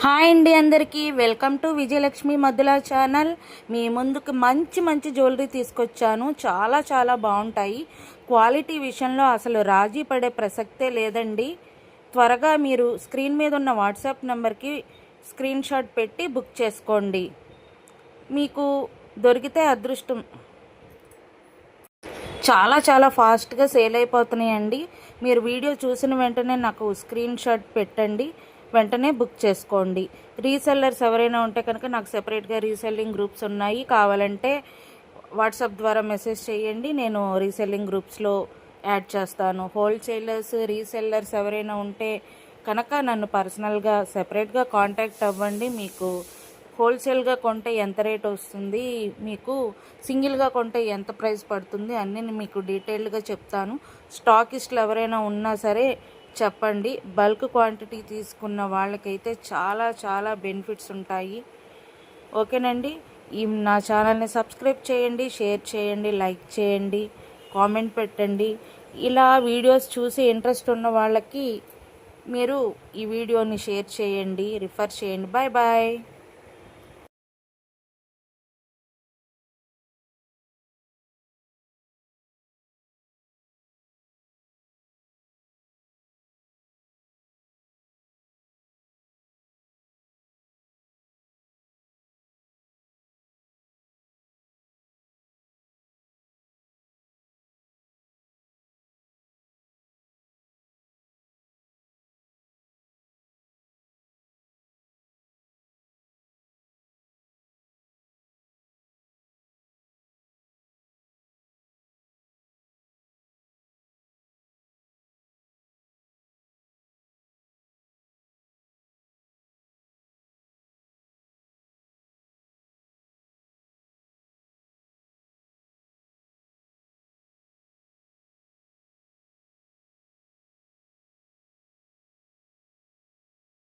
Hi అండి, అందరికీ welcome to Vijayalakshmi మధుల ఛానల్. మీ ముందుకు మంచి మంచి జ్యువెలరీ తీసుకొచ్చాను. చాలా చాలా బాగుంటాయి. క్వాలిటీ విషయంలో అసలు రాజీ పడే ప్రసక్తే లేదండి. త్వరగా మీరు స్క్రీన్ మీద ఉన్న వాట్సాప్ నెంబర్కి స్క్రీన్ షాట్ పెట్టి బుక్ చేసుకోండి. మీకు దొరికితే అదృష్టం. చాలా చాలా ఫాస్ట్గా సేల్ అయిపోతున్నాయండి. మీరు వీడియో చూసిన వెంటనే నాకు స్క్రీన్ షాట్ పెట్టండి, వెంటనే బుక్ చేసుకోండి. రీసెల్లర్స్ ఎవరైనా ఉంటే కనుక నాకు సెపరేట్గా రీసెల్లింగ్ గ్రూప్స్ ఉన్నాయి. కావాలంటే వాట్సాప్ ద్వారా మెసేజ్ చేయండి, నేను రీసెల్లింగ్ గ్రూప్స్లో యాడ్ చేస్తాను. హోల్సేలర్స్, రీసెల్లర్స్ ఎవరైనా ఉంటే కనుక నన్ను పర్సనల్గా సెపరేట్గా కాంటాక్ట్ అవ్వండి. మీకు హోల్సేల్గా కొంటే ఎంత రేట్ వస్తుంది, మీకు సింగిల్గా కొంటే ఎంత ప్రైస్ పడుతుంది అన్నీ మీకు డీటెయిల్డ్గా చెప్తాను. స్టాకిస్టులు ఎవరైనా ఉన్నా సరే చెప్పండి. బల్క్ క్వాంటిటీ తీసుకున్న వాళ్ళకైతే చాలా చాలా బెనిఫిట్స్ ఉంటాయి. ఓకేనండి. నా ఛానల్ని సబ్స్క్రైబ్ చేయండి, షేర్ చేయండి, లైక్ చేయండి, కామెంట్ పెట్టండి. ఇలా వీడియోస్ చూసి ఇంట్రెస్ట్ ఉన్న వాళ్ళకి మీరు ఈ వీడియోని షేర్ చేయండి, రిఫర్ చేయండి. Bye bye.